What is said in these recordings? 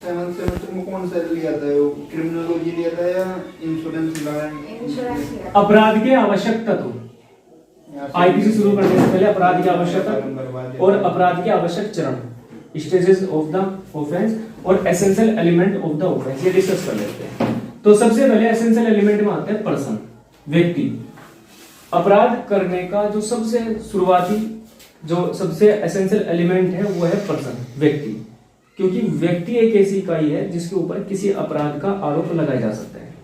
Seventh semester में कौन सा लिया था, क्रिमिनोलॉजी लिया था या इंश्योरेंस लिया? अपराध के आवश्यक तत्व, आईपीसी शुरू करने से पहले अपराध के आवश्यक तत्व और अपराध के आवश्यक चरण, स्टेजेस ऑफ द ऑफेंस और essential element of the offence, ये डिस्कस कर लेते हैं। तो सबसे पहले एसेंशियल एलिमेंट में आता है पर्सन, व्यक्ति। अपराध करने का जो सबसे शुरुआती, जो सबसे एसेंशियल एलिमेंट है वो है पर्सन, व्यक्ति। क्योंकि व्यक्ति एक ऐसी इकाई है जिसके ऊपर किसी अपराध का आरोप लगाया जा सकता है।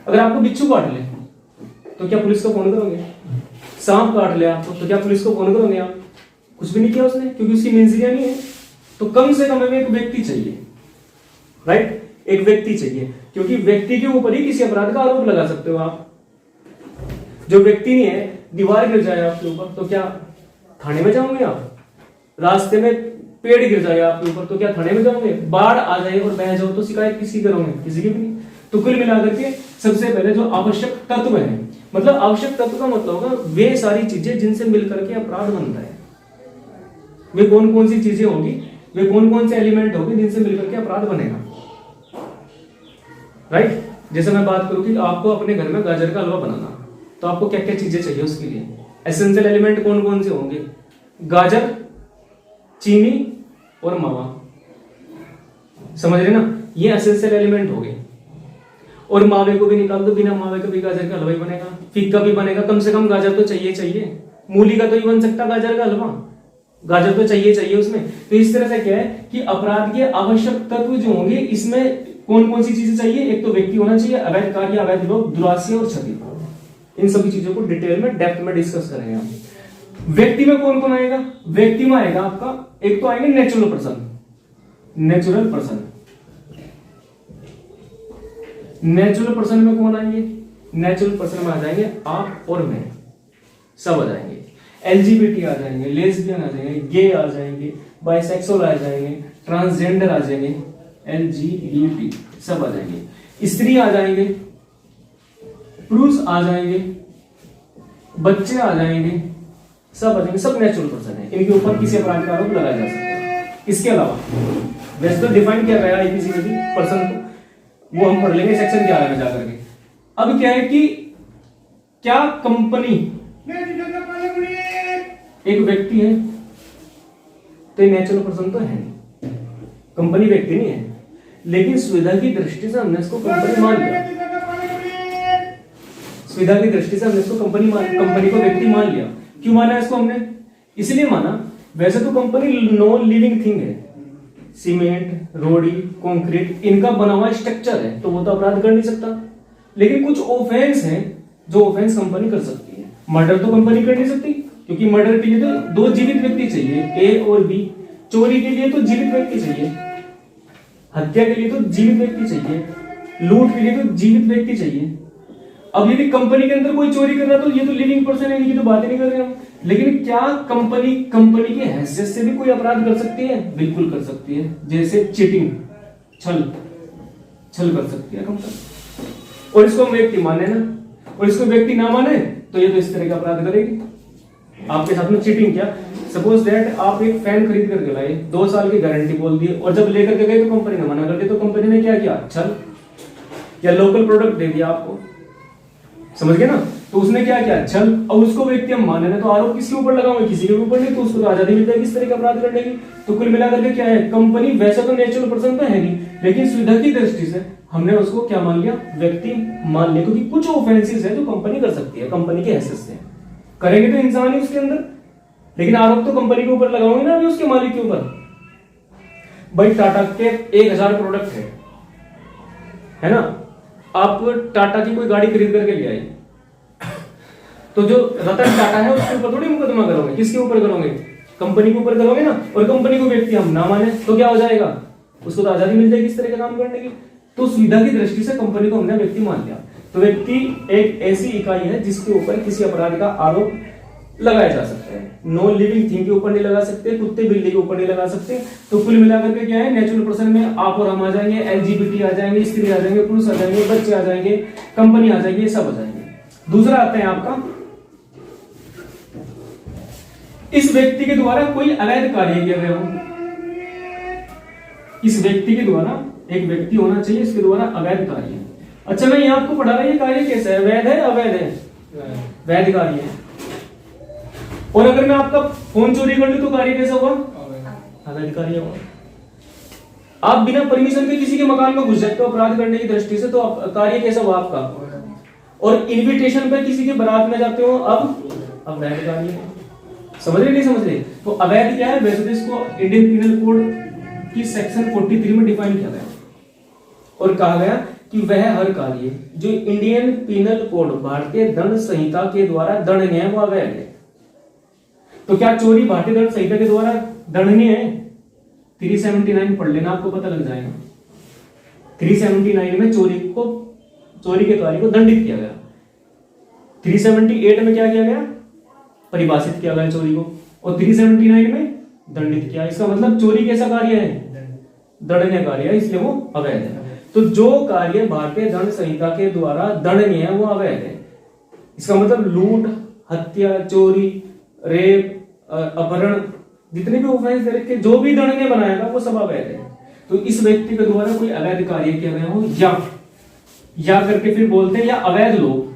अगर आपको बिच्छू काट ले तो क्या पुलिस को फोन करोगे? सांप काट ले आपको तो क्या पुलिस को फोन करोगे आप? कुछ भी नहीं किया उसने, क्योंकि उसकी मेंसरिया नहीं है। तो कम से कम हमें एक व्यक्ति चाहिए, राइट? एक व्यक्ति चाहिए, क्योंकि व्यक्ति के ऊपर ही किसी अपराध का आरोप लगा सकते हो आप। जो व्यक्ति नहीं है, दीवार गिर जाए आपके ऊपर तो क्या थाने में जाओगे आप? रास्ते में पेड़ गिर जाए आपके ऊपर तो क्या थाने में जाओगे? बाढ़ आ जाए और बह जाओ तो शिकायत किसी करोगे? किसी की भी नहीं। तो कुल मिलाकर के सबसे पहले जो आवश्यक तत्व है, मतलब आवश्यक तत्व का मतलब होगा वे सारी चीजें जिनसे मिलकर के अपराध बनता है। वे कौन कौन सी चीजें होगी, वे कौन कौन से एलिमेंट होंगे जिनसे मिलकर के अपराध बनेगा, राइट? जैसे मैं बात करूं कि आपको अपने घर में गाजर का हलवा बनाना, तो आपको क्या क्या चीजें चाहिए उसके लिए? एसेंशियल एलिमेंट कौन कौन से होंगे? गाजर, चीनी और मावा, समझ रहे ना? ये एसेंशियल एलिमेंट हो गए। और मावे को भी निकाल दो, बिना मावे के भी गाजर का हलवा ही बनेगा, फीका भी बनेगा। कम से कम गाजर तो चाहिए। मूली का तो ही बन सकता गाजर का हलवा, गाजर तो चाहिए उसमें। तो इस तरह से क्या है कि अपराध के आवश्यक तत्व जो होंगे, इसमें कौन कौन सी चीजें चाहिए? एक तो व्यक्ति होना चाहिए, अवैध कार्य, अवैध लोग, दुराशय और क्षति। इन सभी चीजों को डिटेल में, डेप्थ में डिस्कस करेंगे हम। व्यक्ति में कौन कौन आएगा? व्यक्ति में आएगा आपका, एक तो आएंगे नेचुरल पर्सन। नेचुरल पर्सन में कौन आएंगे? नेचुरल पर्सन में आ जाएंगे आप और मैं, सब आ जाएंगे। एलजीबीटी आ जाएंगे, लेस्बियन आ जाएंगे, गे आ जाएंगे, बाइसेक्सुअल आ जाएंगे, ट्रांसजेंडर आ जाएंगे, एलजीबीटी सब आ जाएंगे। स्त्री आ जाएंगे, पुरुष आ जाएंगे, बच्चे आ जाएंगे, सब आ जाएंगे। सब नेचुरल पर्सन है, इनके ऊपर किसी अपराध का आरोप लगाया जा सकता है। इसके अलावा वैसे तो डिफाइन किया गया आईपीसी में भी पर्सन को, वो हम पढ़ लेंगे सेक्शन 11 में जाकर के। अब क्या है कि क्या कंपनी एक व्यक्ति है, तो नेचुरल पर्सन तो है नहीं, कंपनी व्यक्ति नहीं है, लेकिन सुविधा की दृष्टि से हमने इसको कंपनी मान लिया। सुविधा की दृष्टि से हमने इसको कंपनी को व्यक्ति मान लिया। क्यों माना इसको हमने? इसलिए माना, वैसे तो कंपनी नॉन लिविंग थिंग है, सीमेंट, रोड़ी, कंक्रीट, इनका बना हुआ स्ट्रक्चर है, तो वो तो अपराध कर नहीं सकता। लेकिन कुछ ऑफेंस हैं जो ऑफेंस कंपनी कर सकती है। मर्डर तो कंपनी कर नहीं सकती, क्योंकि मर्डर के लिए तो दो जीवित व्यक्ति चाहिए, ए और बी। चोरी के लिए तो जीवित व्यक्ति चाहिए, हत्या के लिए तो जीवित व्यक्ति चाहिए, लूट के लिए तो जीवित व्यक्ति चाहिए। अब यदि कंपनी के अंदर कोई चोरी कर रहा तो ये तो लिविंग पर्सन है, इनकी तो बात नहीं कर रहे हम। लेकिन क्या कंपनी की हैसियत से भी कोई अपराध कर सकती है? बिल्कुल कर सकती है। जैसे चीटिंग, छल कर सकती है कंपनी, और इसको हम व्यक्ति माने ना, और इसको व्यक्ति ना माने तो ये तो इस तरह का अपराध करेगी। आपके साथ में चीटिंग किया, सपोज दैट आप एक फैन खरीद करके लाए, 2 साल की गारंटी बोल दी, और जब लेकर के गए तो कंपनी ने मना कर दिया, तो कंपनी ने क्या किया? छल या लोकल प्रोडक्ट दे दिया आपको, समझ गए ना? तो उसने क्या किया? छल। और उसको व्यक्ति हम माने ना, तो आरोप किसके ऊपर लगाओगे? किसी के ऊपर नहीं, तो उसको तो आजादी मिल जाएगी इस तरह का अपराध करने की। तो कुल मिलाकर के क्या है, कंपनी वैसे तो नेचुरल पर्सन तो है नहीं, लेकिन सुविधा की दृष्टि से हमने उसको क्या मान लिया? व्यक्ति मान लिया, क्योंकि कुछ ऑफेंसेस है जो कंपनी कर सकती है, कंपनी के हैसियत से। करेंगे तो इंसान ही उसके अंदर, लेकिन आरोप तो कंपनी के ऊपर लगाओगे ना, अभी उसके मालिक के ऊपर। भाई टाटा के 1000 प्रोडक्ट है ना? आप टाटा की कोई गाड़ी खरीद करके ले आई, तो जो रतन टाटा है उसके ऊपर थोड़ी मुकदमा करोगे, किसके ऊपर करोगे? कंपनी के ऊपर करोगे ना। और कंपनी को व्यक्ति हम ना माने तो क्या हो जाएगा? उसको तो आजादी मिल जाएगी इस तरह का काम करने की। तो सुविधा की दृष्टि से कंपनी को हमने व्यक्ति मान लिया। तो व्यक्ति एक ऐसी इकाई है जिसके ऊपर किसी अपराध का आरोप लगाया जा सकता है। नॉन लिविंग थिंग के ऊपर नहीं लगा सकते, कुत्ते बिल्ली के ऊपर नहीं लगा सकते। तो कुल मिलाकर के क्या है, नेचुरल पर्सन में आप और हम आ जाएंगे, एलजीबीटी आ जाएंगे, स्त्री आ जाएंगे, पुरुष आ जाएंगे, बच्चे आ जाएंगे, कंपनी आ जाएगी, सब आ जाएंगे। दूसरा आता है आपका, इस व्यक्ति के द्वारा कोई अवैध कार्य किया गया हो, इस व्यक्ति के द्वारा एक व्यक्ति होना चाहिए इसके द्वारा अवैध कार्य। अच्छा मैं यहाँ आपको पढ़ा रहा ये कार्य कैसा है, वैध है अवैध है? वैध कार्य है। और अगर मैं आपका फोन चोरी कर लूं तो कार्य कैसा हुआ? अवैध कार्य हुआ। आप बिना परमिशन के किसी के मकान में घुस सकते हो अपराध करने की दृष्टि से, तो कार्य कैसा हुआ आपका? और इनविटेशन पे किसी के बारात में जाते हो, अब अवैध कार्य है। समझ रहे नहीं समझ रहे? तो अवैध क्या है? वैसे तो इसको इंडियन पिनल कोड की सेक्शन 43 में डिफाइन किया गया और कहा गया कि वह हर कार्य जो इंडियन पिनल कोड भारतीय दंड संहिता के द्वारा दंडनीय है वो अवैध है। तो क्या चोरी भारतीय दंड संहिता के द्वारा दंडनीय है? 379 पढ़ लेना, आपको पता लग जाएगा। 379 में चोरी के कार्य को दंडित किया गया। 378 में क्या किया गया? परिभाषित किया गया चोरी को, और 379 में दंडित किया। इसका मतलब चोरी कैसा कार्य है? दंडनीय कार्य है, इसलिए वो अवैध है। तो जो कार्य भारतीय दंड संहिता के द्वारा दंडनीय है वो अवैध है। इसका मतलब लूट, हत्या, चोरी, रेप, अपहरण, जितने भी ऑफेंस दे रखे जो भी दंडनीय बनाएगा वो सब अवैध है। तो इस व्यक्ति के द्वारा कोई अवैध कार्य किया गया हो या करके फिर बोलते हैं या अवैध लोभ।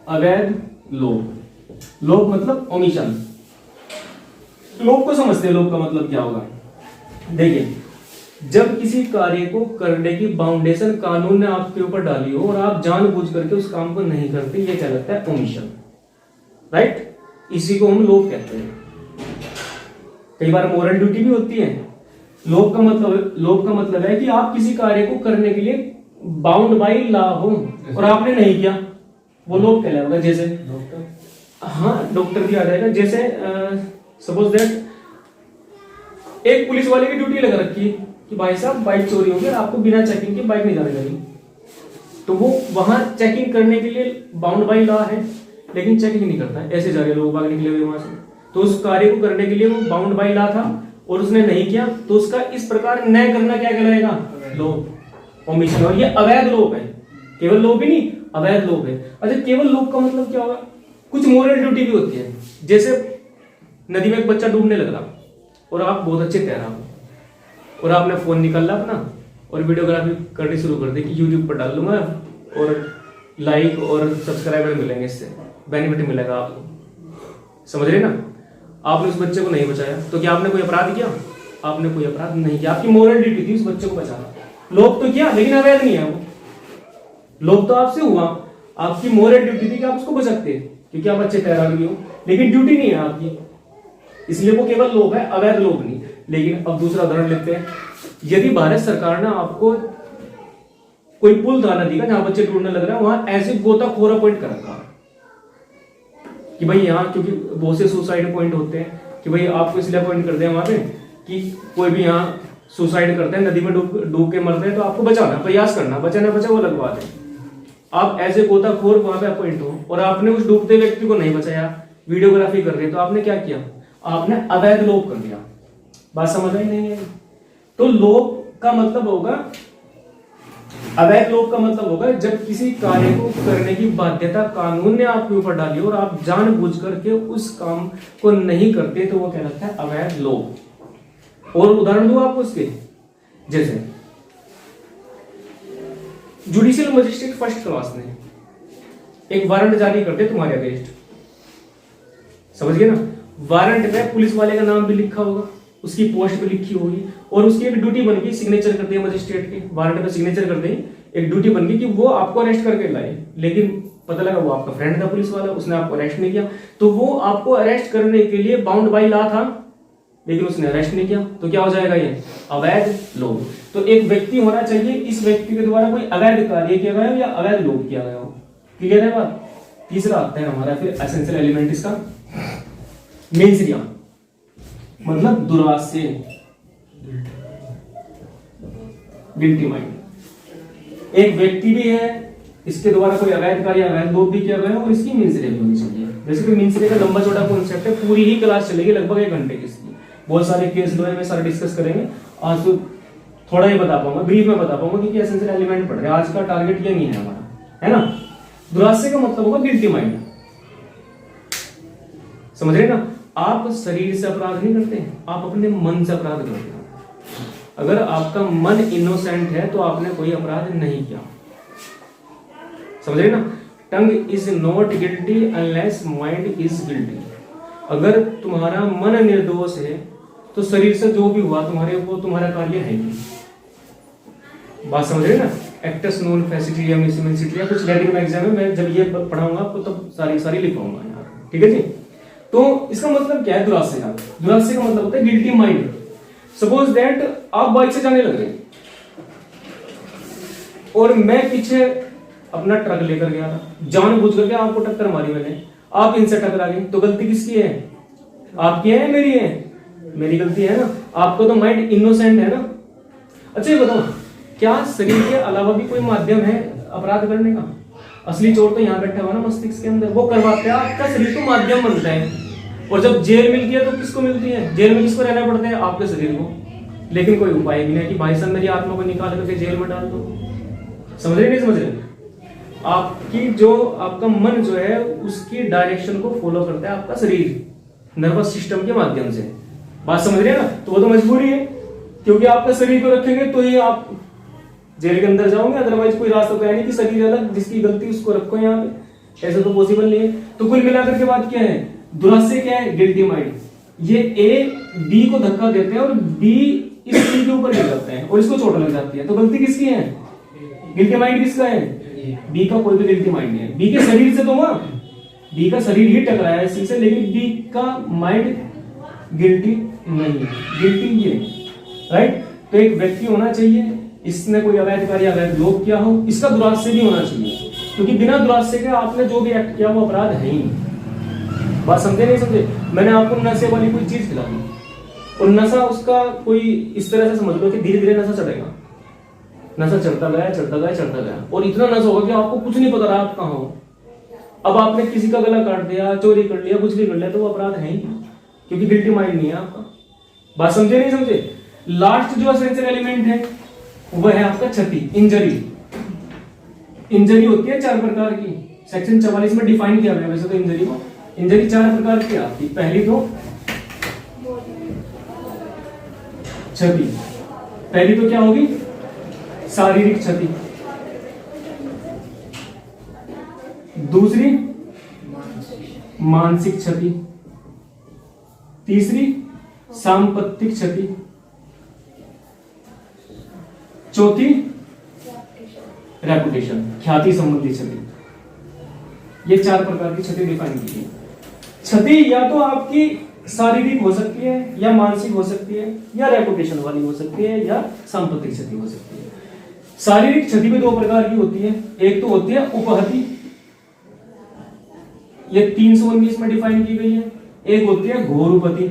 अवैध लोभ मतलब ओमिशन। लोभ को समझते हैं, लोभ का मतलब क्या होगा? देखिए, जब किसी कार्य को करने की बाउंडेशन कानून ने आपके ऊपर डाली हो और आप जानबूझ करके उस काम को नहीं करते, ये क्या लगता है? ओमिशन। राइट? इसी को हम लोभ कहते हैं। कई बार मोरल ड्यूटी भी होती है। लोभ का मतलब है कि आप किसी कार्य को करने के लिए बाउंड बाई लॉ हो और आपने नहीं किया, वो लोभ कहलाएगा। जैसे डॉक्टर भी आ जाएगा। जैसे सपोज दैट एक पुलिस वाले की ड्यूटी लगा रखी है कि भाई साहब बाइक चोरी हो गया, आपको बिना चेकिंग के बाइक नहीं जाने देनी, तो वो वहां चेकिंग करने के लिए बाउंड बाई लॉ है, लेकिन चेकिंग नहीं करता है, ऐसे जा रहे लोग भाग निकले हुए वहां से। तो उस कार्य को करने के लिए वो बाउंड बाई लॉ था और उसने नहीं किया, तो उसका इस प्रकार न करना क्या कहलाएगा? लोभ, ओमिशन। और ये अवैध लोभ है, केवल लोभ ही नहीं, अवैध लोभ है। अच्छा, केवल लोभ का मतलब क्या होगा? कुछ मोरल ड्यूटी भी होती है। जैसे नदी में एक बच्चा डूबने लग रहा और आप बहुत अच्छे तैरा हो और आपने फोन निकाला अपना और वीडियोग्राफी करनी शुरू कर दी कि यूट्यूब पर डाल लूंगा और लाइक और सब्सक्राइबर मिलेंगे, इससे बेनिफिट मिलेगा आपको। समझ रहे ना? आपने उस बच्चे को नहीं बचाया, तो क्या आपने कोई अपराध किया? आपने कोई अपराध नहीं किया, आपकी मोरल ड्यूटी थी उस बच्चे को बचाना। लोभ तो किया लेकिन अवैध नहीं है वो। लोभ तो आपसे हुआ, आपकी मोरल ड्यूटी थी कि आप उसको बचाते क्योंकि आप अच्छे तैराक भी हो, लेकिन ड्यूटी नहीं है आपकी, इसलिए वो केवल लोभ है, अवैध लोभ नहीं। लेकिन अब दूसरा उदाहरण लेते हैं। यदि भारत सरकार ने आपको कोई पुल था नदी का जहां बच्चे डूबने लग रहा है, वहां ऐसे गोताखोर अपॉइंट कर रखा कि भाई यहाँ, क्योंकि बहुत से सुसाइड पॉइंट होते हैं, कि भाई आपको इसलिए अपॉइंट करते हैं वहां पे कि कोई भी यहाँ सुसाइड करते हैं, नदी में डूब के मरते हैं, तो आपको बचाना, प्रयास करना, बचा वो अलग बात है। आप ऐसे गोताखोर वहां पे अपॉइंट हो और आपने उस डूबते व्यक्ति को नहीं बचाया, वीडियोग्राफी कर रहे, तो आपने क्या किया? आपने अवैध लोभ कर दिया। बात समझ आई नहीं है? तो लोभ का मतलब होगा, अवैध लोभ का मतलब होगा जब किसी कार्य को करने की बाध्यता कानून ने आपके ऊपर डाली और आप जानबूझ करके उस काम को नहीं करते, तो वो कहलाता है अवैध लोभ। और उदाहरण दूं आपको उसके, जैसे जुडिशियल मजिस्ट्रेट फर्स्ट क्लास ने एक वारंट जारी करते तुम्हारे अगेंस्ट, समझ गए ना? वारंट में पुलिस वाले का नाम भी लिखा होगा, उसकी पोस्ट भी लिखी होगी और उसकी एक ड्यूटी बन गई, सिग्नेचर कर दिया मजिस्ट्रेट के, वारंट पे सिग्नेचर कर दें, एक ड्यूटी बन गई कि वो आपको अरेस्ट करके लाए। लेकिन पता लगा वो आपका फ्रेंड था पुलिस वाला, उसने आपको अरेस्ट नहीं किया, तो वो आपको अरेस्ट करने के लिए बाउंड बाई लॉ था, लेकिन उसने अरेस्ट नहीं किया, तो क्या हो जाएगा? ये अवैध लोभ। तो एक व्यक्ति होना चाहिए, इस व्यक्ति के द्वारा कोई अवैध कार्य किया गया हो या अवैध लोभ किया गया हो। क्लियर है बात? तीसरा आता है हमारा फिर एसेंशियल एलिमेंट इसका, मेंसरिया, मतलब दुरासे, गिल्टी माइंड। एक व्यक्ति भी है, इसके द्वारा कोई अवैध कार्य, अवैध लोभ भी किया गया और इसकी मेंसरिया भी होनी चाहिए। जैसे कि मेंसरिया का लंबा चौड़ा कॉन्सेप्ट है, पूरी ही क्लास चलेगी, लगभग 1 घंटे की। इसकी बहुत सारे केस लो है, मैं सारे डिस्कस करेंगे। आज तो थोड़ा ही बता पाऊंगा, ब्रीफ में बता पाऊंगा, क्योंकि एसेंशियल एलिमेंट पढ़ रहे हैं। आज का टारगेट ये नहीं है हमारा, है ना? दुरासे का मतलब होगा गिल्टी माइंड, समझ रहे ना? आप शरीर से अपराध नहीं करते, आप अपने मन से अपराध करते हो। अगर आपका मन इनोसेंट है तो आपने कोई अपराध नहीं किया, समझ रहे ना। Tongue is not guilty unless mind is guilty. अगर तुम्हारा मन निर्दोष है तो शरीर से जो भी हुआ तुम्हारे वो तुम्हारा कार्य है ही। बात समझ रहे ना। एक्टस नॉन फैसिटियम इसिमेंसिटिया कुछ रेडिंग एग्जाम में मैं जब ये पढ़ाऊंगा आपको तब सारी लिखवाऊंगा यार, ठीक है जी। तो इसका मतलब क्या है दुरास्य का? दुरास्य का मतलब होता है गिल्टी माइंड। सपोज दैट आप बाइक से जाने लग गए और मैं पीछे अपना ट्रक लेकर गया था, जानबूझ करके आपको टक्कर मारी मैंने, आप इनसे टकरा गए, तो गलती किसकी है? आपकी है मेरी है? मेरी गलती है ना। आपको तो माइंड इनोसेंट है ना। अच्छा ये बताओ, क्या शरीर के अलावा भी कोई माध्यम है अपराध करने का? असली चोर तो यहाँ बैठा हुआ ना मस्तिष्क के अंदर, वो करवाते हैं। आपका शरीर तो माध्यम बनता है। और जब जेल मिलती है तो किसको मिलती है? जेल में किसको रहना पड़ता है? आपके शरीर को। लेकिन कोई उपाय भी नहीं कि भाई साहब मेरी आत्मा को निकाल करके जेल में डाल दो। समझ रहे नहीं समझ रहे? आपकी जो आपका मन जो है उसकी डायरेक्शन को फॉलो करता है आपका शरीर नर्वस सिस्टम के माध्यम से। बात समझ रहे हैं ना। तो वो तो मजबूरी है, क्योंकि आपका शरीर को रखेंगे तो ही आप जेल के अंदर जाओगे, अदरवाइज कोई रास्ता तो है नहीं कि शरीर अलग जिसकी गलती उसको रखो यहाँ पे, ऐसा तो पॉसिबल नहीं है। तो कुल मिलाकर के बात क्या है? दुरास्य क्या है? Guilty mind. ये ए बी को धक्का देते हैं और बी इस बी के ऊपर गिर जाते हैं और इसको चोट लग जाती है, तो गलती किसकी है? गिल्टी माइंड किसका है? बी का कोई भी गिल्टी माइंड नहीं है। बी के शरीर से तो वहां बी का शरीर ही टकराया है सी से, लेकिन बी का माइंड गिल्टी नहीं है, गिल्टी ये, राइट। तो एक व्यक्ति होना चाहिए इसने कोई अवैध कार्य अवैध लोग किया हो, इसका दुरास्य भी होना चाहिए, क्योंकि बिना दुरास्य के आपने जो भी एक्ट किया वो अपराध है ही। बात समझे नहीं समझे? मैंने आपको नशे वाली कोई चीज खिला दी और नशा उसका कोई इस तरह से समझ लो कि धीरे धीरे नशा चढ़ेगा, नशा चढ़ता गया और इतना नशा होगा कि आपको कुछ नहीं पता रहा आप कहाँ हो। अब आपने किसी का गला काट दिया, चोरी कर लिया, कुछ भी कर लिया, तो वो अपराध है ही, क्योंकि गिल्टी माइंड नहीं है आपका। बात समझे नहीं समझे? लास्ट जो एसेंशियल एलिमेंट है वो है आपका क्षति, इंजरी। इंजरी होती है 4 प्रकार की, सेक्शन 44 में डिफाइन किया गया वैसे तो इंजरी को। इंजरी 4 प्रकार की आती। पहली तो क्षति, पहली तो क्या होगी? शारीरिक क्षति। दूसरी मानसिक क्षति। तीसरी सांपत्तिक क्षति। चौथी रेपुटेशन, ख्याति संबंधी क्षति। ये 4 प्रकार की क्षति डिफाइन की है। क्षति या तो आपकी शारीरिक हो सकती है, या मानसिक हो सकती है, या रेपुटेशन वाली हो सकती है, या सांपत्तिक क्षति हो सकती है। शारीरिक क्षति भी 2 प्रकार की होती है। एक तो होती है उपहति, ये 319 में डिफाइन की गई है। एक होती है घोरुपति,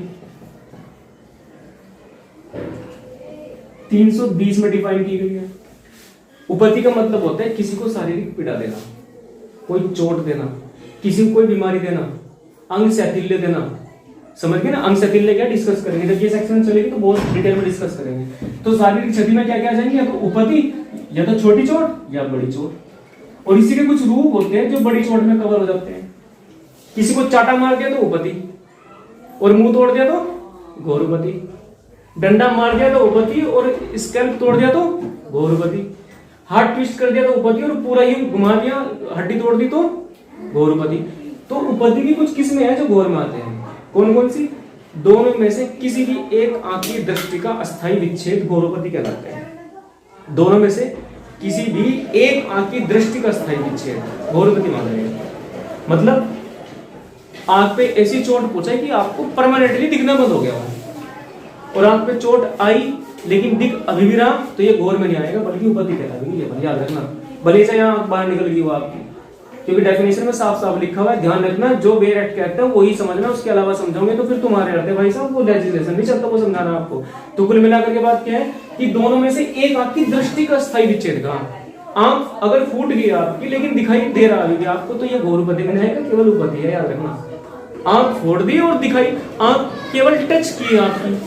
320 में डिफाइन की गई है। उपति का मतलब होता है किसी को शारीरिक पीड़ा देना, कोई चोट देना, किसी को कोई बीमारी देना, अंग शैथिल्य देना। समझ गए ना? अंग शैथिल्य क्या डिस्कस करेंगे जब ये सेक्शन चलेगी, तो बहुत डिटेल में डिस्कस करेंगे। तो शारीरिक क्षति में क्या क्या जाएंगे? या तो उपति, या तो छोटी चोट, या बड़ी चोट। और इसी के कुछ रूप होते हैं जो बड़ी चोट में कवर हो जाते हैं। किसी को चाटा मार दिया तो उपति, और मुंह तोड़ दिया तो घोरुपति, डंडा मार दिया तो उपति, और स्कैल्प तोड़ दिया तो घोरुपति, हाथ ट्विस्ट कर दिया तो उपति, और पूरा ही घुमा दिया हड्डी तोड़ दी तो घोरुपति। तो उपति की कुछ किस्में हैं जो घोर में आते हैं। कौन कौन सी? दोनों में से किसी भी एक आंख की दृष्टि का अस्थायी विच्छेद घोरुपति कहलाते हैं। दोनों में से किसी भी एक आंख की दृष्टि का अस्थायी विच्छेद घोरुपति माना जाएगा। मतलब आंख पे ऐसी चोट पहुंचाई कि आपको परमानेंटली दिखना बंद हो गया हो, और आंख पे चोट आई लेकिन दिख अभी भी रहा, तो ये घोर में नहीं आएगा बल्कि उपति कहलाएगी। ये याद रखना, भले से यहाँ बाहर निकल गई वो आपकी, क्योंकि डेफिनेशन में साफ साफ लिखा हुआ है। ध्यान रखना, जो बेर एक्ट कहता है वही समझना, उसके अलावा समझाओगे तो फिर तुम्हारे रहते भाई साहब वो लेजिस्लेशन नहीं चलता, वो समझाना आपको। तो कुल मिलाकर के बात क्या है कि दोनों में से एक आंख की दृष्टि का स्थायी विच्छेद का, आंख अगर फूट गई आपकी लेकिन दिखाई दे रहा है आपको, तो ये घोरुपति में आएगा, केवल उपति है। याद रखना, आंख फोड़ दी और दिखाई, आंख केवल टच की आपकी,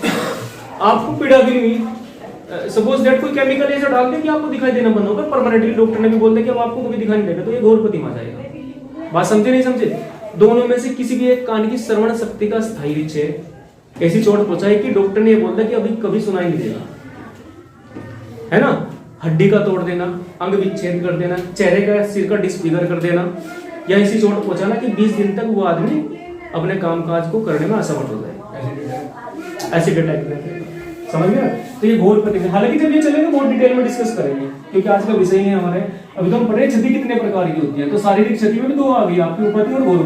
आपको पीड़ा भी नहीं हुई। सपोज दैट कोई केमिकल ऐसा डाल दे कि आपको दिखाई देना बंद होगा, परमानेंटली डॉक्टर ने भी बोल दिया कि अब आपको कभी दिखाई नहीं देगा, तो ये घोरुपति में आ जाएगा। बात समझे नहीं समझे? दोनों में से किसी भी एक कान की श्रवण शक्ति का स्थायी विच्छेद, ऐसी चोट पहुंचाई कि डॉक्टर ने बोल दिया कि अभी कभी सुनाई नहीं देगा, है ना, हड्डी का तोड़ देना, अंग विच्छेद कर देना, चेहरे का सिर का डिसफिगर कर देना, या ऐसी चोट पहुंचाना कि 20 दिन तक वो आदमी अपने कामकाज को करने में असमर्थ हो जाए, एसिड अटैक। समझ गया? तो ये घोर प्रतिक्रिया, हालांकि जब ये चलेंगे बहुत डिटेल में डिस्कस करेंगे, क्योंकि आज का विषय ही है हमारे। अभी तो हम पढ़ रहे क्षति कितने प्रकार की होती है, तो शारीरिक क्षति में भी 2 आ गई, आपकी उपति और घोर।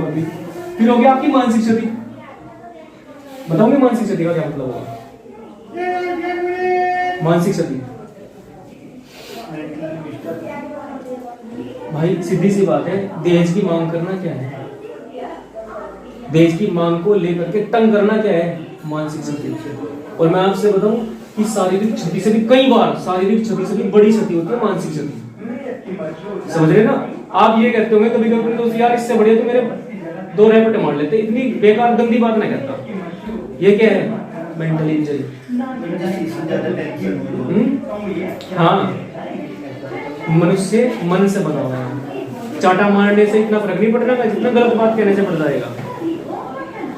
फिर हो गया आपकी मानसिक क्षति। बताओगे मानसिक क्षति का क्या मतलब होगा? मानसिक क्षति भाई सीधी सी बात है, दहेज की मांग करना क्या है? दहेज की मांग को लेकर के तंग करना क्या है? मानसिक क्षति। और मैं आपसे बताऊं कि शारीरिक क्षति से भी कई बार, शारीरिक क्षति से भी बड़ी क्षति होती है मानसिक क्षति। समझ रहे ना? आप ये कहते होंगे कभी कभी दोस्त, यार इससे बढ़िया तो मेरे 2 रैपट मार लेते। इतनी बेकार गंदी बात ना कहता। ये क्या है? Mental injury. हाँ, मनुष्य मन से बना हुआ है। चाटा मारने से इतना फर्क नहीं पड़ना जितना गलत बात कहने से पड़ जाएगा।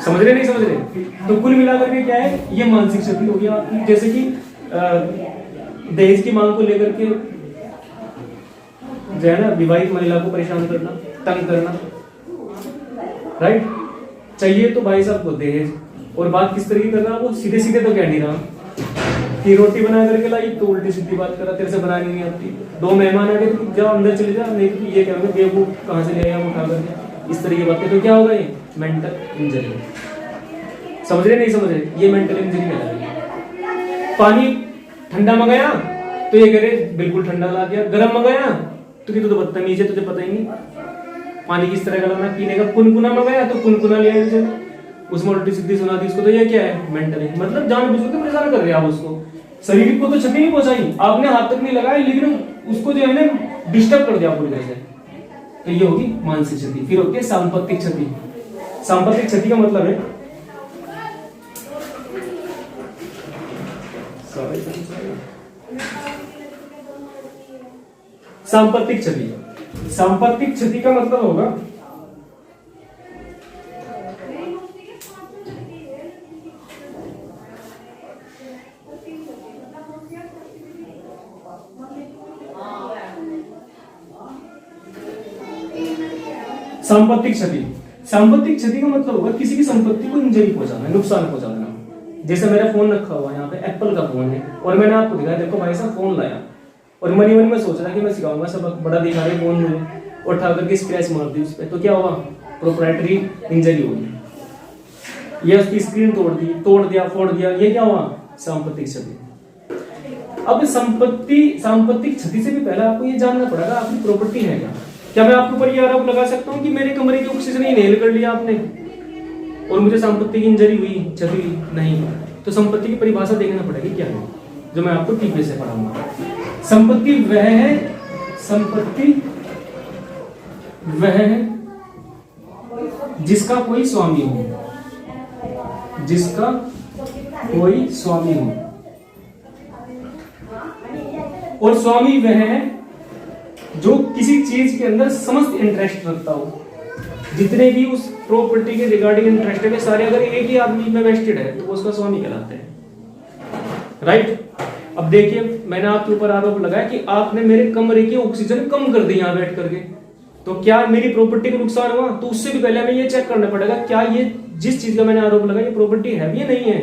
समझ रहे नहीं समझ रहे? तो कुल मिलाकर के क्या है, ये मानसिक क्षति हो गया आपकी। जैसे कि दहेज की मांग को लेकर के जो है ना, विवाहित महिला को परेशान करना, तंग करना, राइट? चाहिए तो भाई साहब को दहेज, और बात किस तरीके कर रहा, वो सीधे सीधे तो कह नहीं रहा कि रोटी बना करके लाई तो उल्टी सीधी बात करा, तेरे से बनानी नहीं आती। 2 मेहमान आ गए तो जाओ अंदर चले जाओ, नहीं तो ये कहोगे बेवकूफ कहाँ से ले आया वो उठा करके, इस तरह की बातें। तो क्या होगा? ये मेंटल इंजरी। समझ रहे नहीं समझ रहे? ये मेंटल इंजरी कहलाएगी। पानी ठंडा मंगाया तो ये कह रहे बिल्कुल ठंडा ला दिया, गर्म मंगाया तो कि तू तो बदतमीज है, तुझे पता ही नहीं पानी किस तरह का लाना पीने का। कुनकुना मंगाया तो कुनकुना ले आया, उसमें उल्टी सीधी सुना दी उसको। तो ये क्या है? मेंटल। मतलब जानबूझ के परेशान कर रहे हैं आप उसको। शरीर को तो क्षति नहीं पहुंचाई, आपने हाथ तक नहीं लगाया, लेकिन उसको जो है ना डिस्टर्ब कर दिया पूरी तरह से। तो ये होगी मानसिक क्षति। फिर होती है सांपत्तिक क्षति। सांपत्तिक क्षति का मतलब है सांपत्तिक क्षति। सांपत्तिक क्षति का मतलब होगा संपत्ति क्षति। संपत्ति क्षति का मतलब होगा किसी की संपत्ति को इंजरी पहुंचाना, नुकसान पहुंचाना। जैसे मेरा फोन रखा हुआ है यहाँ पे, एप्पल का फोन है, और मैंने आपको दिखाया, देखो भाई साहब फोन लाया, और मनी में सोच रहा कि मैं सिखाऊंगा, सब बड़ा दिखा रहे फोन में, और उठा करके स्क्रैच मार दी उस पर, तो क्या हुआ? प्रोप्राइटरी इंजरी होगी। ये उसकी स्क्रीन तोड़ दिया, फोड़ दिया, ये क्या हुआ? संपत्ति क्षति। अब संपत्ति क्षति से भी पहले आपको ये जानना पड़ेगा आपकी प्रॉपर्टी है क्या मैं आपके ऊपर ये आरोप लगा सकता हूँ कि मेरे कमरे की ऑक्सीजन इनहेल कर लिया आपने और मुझे संपत्ति की इंजरी हुई, क्षति हुई? नहीं। तो संपत्ति की परिभाषा देखना पड़ेगी क्या है, जो मैं आपको टीपी से पढ़ाऊंगा। संपत्ति वह है जिसका कोई स्वामी हो, जिसका कोई स्वामी हो। और स्वामी वह है जो किसी चीज के अंदर समस्त इंटरेस्ट रखता हो। जितने भी उस प्रॉपर्टी के रिगार्डिंग इंटरेस्ट है सारे अगर एक ही आदमी में वेस्टेड है तो वो उसका स्वामी कहलाते हैं। राइट? अब देखिए, मैंने आपके ऊपर आरोप लगाया कि आपने मेरे कमरे की ऑक्सीजन कम कर दी यहां बैठ करके, तो क्या मेरी प्रॉपर्टी को नुकसान हुआ? तो उससे भी पहले हमें ये चेक करना पड़ेगा क्या ये जिस चीज का मैंने आरोप लगाया ये प्रॉपर्टी है भी या नहीं है।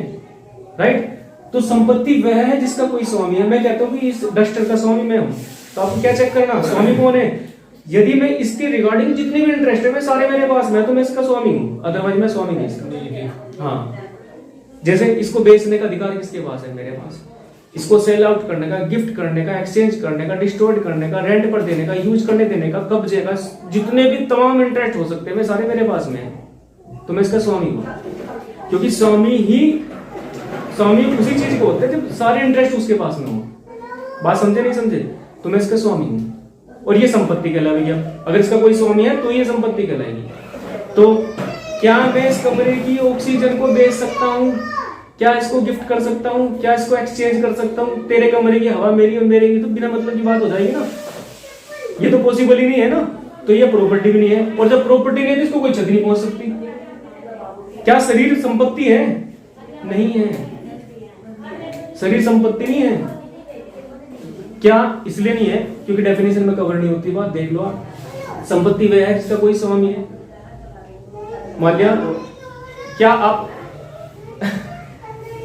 राइट? तो संपत्ति वह है जिसका कोई स्वामी है। मैं कहता हूं कि इस डस्टर का स्वामी मैं हूं, तो आपको क्या चेक करना, स्वामी कौन है? यदि मैं इसके रिगार्डिंग जितने भी इंटरेस्ट है मैं सारे मेरे पास में, तो मैं इसका स्वामी हूं, अदरवाइज मैं स्वामी नहीं इसका। हाँ, जैसे इसको बेचने का अधिकार किसके पास है? मेरे पास। इसको सेल आउट करने का, गिफ्ट करने का, एक्सचेंज करने का, डिस्ट्रॉय करने का, रेंट पर देने का, यूज करने देने का, कब्जे का, जितने भी तमाम इंटरेस्ट हो सकते हैं मैं सारे मेरे पास में है, तो मैं इसका स्वामी हूं। क्योंकि स्वामी उसी चीज को होते हैं जब सारे इंटरेस्ट उसके पास में हो। बात समझे नहीं समझे? तो मैं इसका स्वामी हूं और ये संपत्ति कहलाएगी। अगर इसका कोई स्वामी है तो ये संपत्ति कहलाएगी। तो क्या मैं इस कमरे की ऑक्सीजन को बेच सकता हूं? क्या इसको गिफ्ट कर सकता हूं? क्या इसको एक्सचेंज कर सकता हूं? तेरे कमरे की हवा मेरी और मेरे की, तो बिना मतलब की बात हो जाएगी ना। ये तो पॉसिबल ही नहीं है ना। तो ये प्रॉपर्टी भी नहीं है, और जब प्रॉपर्टी नहीं है तो इसको कोई क्षति नहीं पहुंच सकती। क्या शरीर संपत्ति है? नहीं है, शरीर संपत्ति नहीं है। क्या इसलिए नहीं है क्योंकि डेफिनेशन में कवर नहीं होती बात, देख लो आप। संपत्ति वह है जिसका कोई स्वामी है। मान लिया क्या आप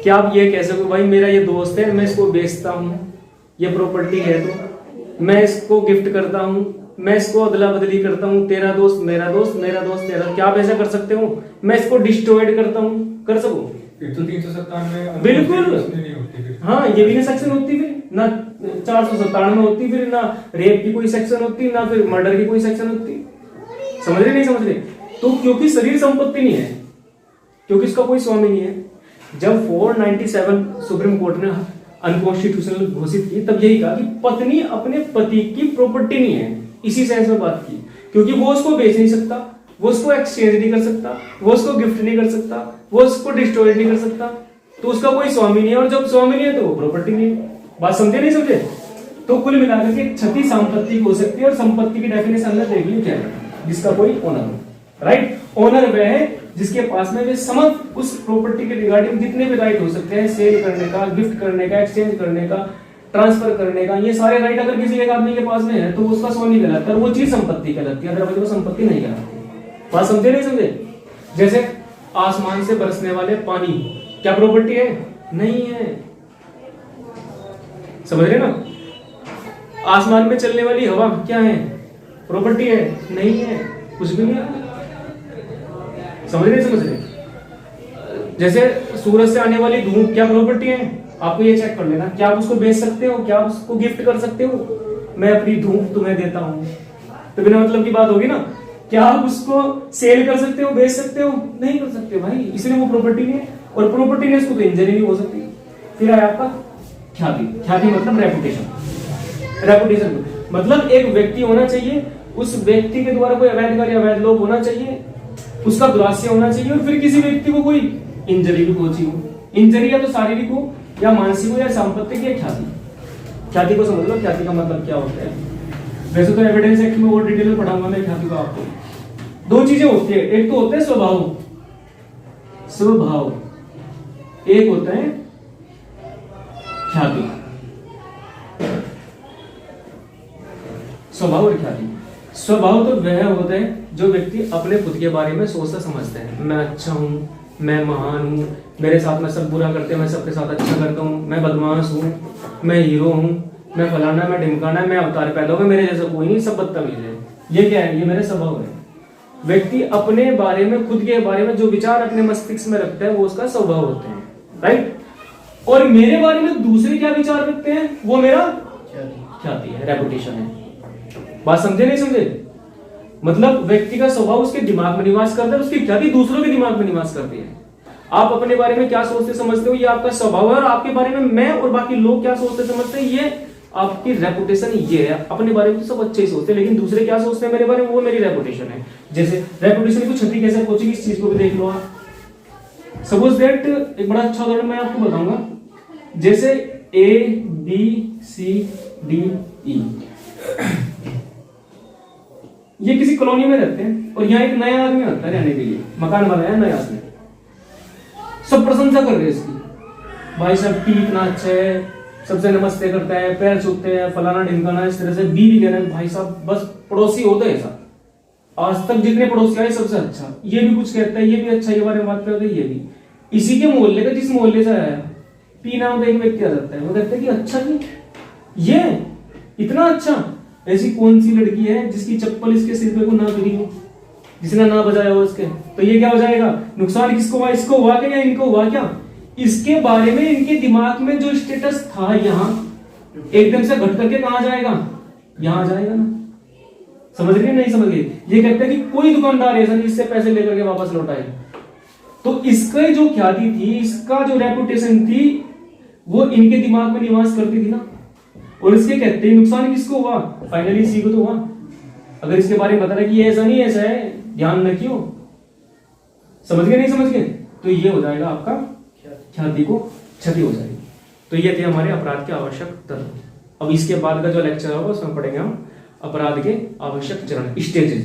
क्या आप ये कह सको भाई मेरा ये दोस्त है, मैं इसको बेचता हूँ, ये प्रॉपर्टी है तो मैं इसको गिफ्ट करता हूँ, मैं इसको अदला बदली करता हूँ, तेरा दोस्त मेरा दोस्त, मेरा दोस्त तेरा, क्या आप ऐसा कर सकते हो? मैं इसको डिस्ट्रॉयड करता हूँ, कर सको? तो 397 बिल्कुल हाँ, ये भी ना सेक्शन होती फिर, ना 497 होती फिर, ना रेप की कोई सेक्शन होती, ना फिर मर्डर की कोई सेक्शन होती। समझ रहे नहीं समझ रहे? तो क्योंकि शरीर संपत्ति नहीं है, क्योंकि इसका कोई स्वामी नहीं है। जब 497 सुप्रीम कोर्ट ने अनकॉन्स्टिट्यूशनल घोषित की तब यही कहा कि पत्नी अपने पति की प्रॉपर्टी नहीं है, इसी सेंस में बात की, क्योंकि वो उसको बेच नहीं सकता, वो उसको एक्सचेंज नहीं कर सकता, वो उसको गिफ्ट नहीं कर सकता, वो उसको डिस्ट्रॉय नहीं कर सकता, तो उसका कोई स्वामी नहीं है, और जब स्वामी नहीं है तो वो प्रॉपर्टी नहीं है। बात समझे नहीं समझे? तो कुल मिलाकर के क्षति संपत्ति हो सकती है, और संपत्ति की डेफिनेशन हमने देख ली क्या है, जिसका कोई ओनर हो। राइट, ओनर वह है जिसके पास में वे समस्त उस प्रॉपर्टी के रिगार्डिंग जितने भी राइट हो सकते हैं, सेल करने का, गिफ्ट करने का, एक्सचेंज करने का, ट्रांसफर करने का, ये सारे राइट अगर किसी एक आदमी के पास में है तो उसका स्वामी कहलाता है, वो चीज संपत्ति कहलाती है, अदरवाइज वो संपत्ति नहीं कहलाती। बात समझे नहीं समझे? जैसे आसमान से बरसने वाले पानी क्या प्रॉपर्टी है? नहीं है। समझ रहे ना? आसमान में चलने वाली हवा क्या है? प्रॉपर्टी है? नहीं है, कुछ भी नहीं है। समझ रहे समझ रहे? जैसे सूरज से आने वाली धूप क्या प्रॉपर्टी है? आपको ये चेक कर लेना, क्या आप उसको बेच सकते हो? क्या आप उसको गिफ्ट कर सकते हो? मैं अपनी धूप तुम्हें देता हूं, तो बिना मतलब की बात होगी ना। क्या आप उसको सेल कर सकते हो, बेच सकते हो? नहीं कर सकते भाई, इसलिए वो प्रॉपर्टी नहीं है, और प्रॉपर्टी ने इसको तो इंजरी नहीं हो सकती। फिर आया आपका ख्याति। ख्याति मतलब रेपुटेशन। रेपुटेशन मतलब एक व्यक्ति होना चाहिए, उस व्यक्ति के द्वारा कोई अवैध कार्य, अवैध लोग होना चाहिए, उसका दुरास्य होना चाहिए, और फिर किसी व्यक्ति को कोई इंजरी भी पहुंची हो। इंजरी या तो शारीरिक हो, या मानसिक हो, या सांपत्तिक, या ख्याति। ख्याति को समझ लो, ख्याति का मतलब क्या होता है। वैसे तो एविडेंस एक्ट में और डिटेल में पढ़ाऊंगा मैं ख्याति को आपको। दो चीजें होती है, एक तो होता है स्वभाव, स्वभाव, एक होता है ख्याति। स्वभाव और ख्याति। स्वभाव तो वह होता है जो व्यक्ति अपने खुद के बारे में सोचता समझता है, मैं अच्छा हूं, मैं महान हूं, मेरे साथ में सब बुरा करते हैं, मैं सबके साथ अच्छा करता हूं, मैं बदमाश हूं, मैं हीरो हूं, मैं फलाना, मैं ढिमकाना, मैं अवतार पैदा हुआ, मेरे जैसा कोई नहीं, सब बदतमीज है। ये क्या है? ये मेरे स्वभाव है। व्यक्ति अपने बारे में, खुद के बारे में जो विचार अपने मस्तिष्क में रखता है वो उसका स्वभाव होते हैं। राइट, और मेरे बारे में दूसरे क्या विचार रखते हैं वो मेरा ख्याति है, रेपुटेशन है। बात समझे नहीं समझे? मतलब व्यक्ति का स्वभाव उसके दिमाग में निवास करता है, उसकी ख्याति दूसरों के दिमाग में निवास करती है। आप अपने बारे में क्या सोचते समझते हो ये आपका स्वभाव है, और आपके बारे में मैं और बाकी लोग क्या सोचते समझते हैं ये आपकी रेपुटेशन। ये है, अपने बारे में तो सब अच्छे ही सोचते हैं, लेकिन दूसरे क्या सोचते हैं मेरे बारे में वो मेरी रेपुटेशन है। जैसे रेपुटेशन की क्षति कैसे पहुंचेगी इस चीज को भी देख लो आप। सपोज दैट एक बड़ा अच्छा उदाहरण मैं आपको बताऊंगा, जैसे ABCDE ये किसी कॉलोनी में रहते हैं, और यहाँ एक नया आदमी आता है रहने के लिए, मकान बनाया नया उसने, सब प्रशंसा कर रहे हैं इसकी, भाई साहब टी इतना अच्छा है, सबसे नमस्ते करता है, पैर छूते हैं, फलाना ढिमकाना, इस तरह से बीवी कह रहे हैं भाई साहब बस पड़ोसी होता है ऐसा, आज तक जितने पड़ोसी आए सबसे अच्छा। ये भी कुछ कहता है, ये भी अच्छा, ये बारे में बात करता है, ये भी इसी के मोहल्ले का, जिस मोहल्ले से आया पी नाम का एक व्यक्ति आ जाता है, वो कहता है कि अच्छा जी ये इतना अच्छा, ऐसी कौन सी लड़की है जिसकी चप्पल इसके सिर पे को ना गिरी हो, जिसने ना बजाया हो इसके, तो ये क्या हो जाएगा? नुकसान किसको हुआ? इसको हुआ क्या या इनको हुआ क्या? इसके बारे में इनके दिमाग में जो स्टेटस था यहाँ एकदम से घट करके कहां जाएगा? यहां जाएगा ना। समझ रहे नहीं समझ गए? ये कहते हैं कि कोई दुकानदार ऐसा नहीं इससे पैसे लेकर के वापस लौटाए। तो इसका जो ख्याति थी, इसका जो रेपुटेशन थी, वो इनके दिमाग में निवास करती थी ना, और इसके कहते हैं नुकसान किसको हुआ? फाइनली इसी को तो हुआ। अगर इसके बारे में बता रहा कि ये ऐसा नहीं ऐसा है, ध्यान रखियो। समझ गए नहीं समझ गए? तो ये हो जाएगा आपका ख्याति को क्षति हो जाएगी। तो ये थे हमारे अपराध के आवश्यक तत्व। अब इसके बाद का जो लेक्चर होगा उसमें पढ़ेंगे हम अपराध के आवश्यक चरण, स्टेजेस।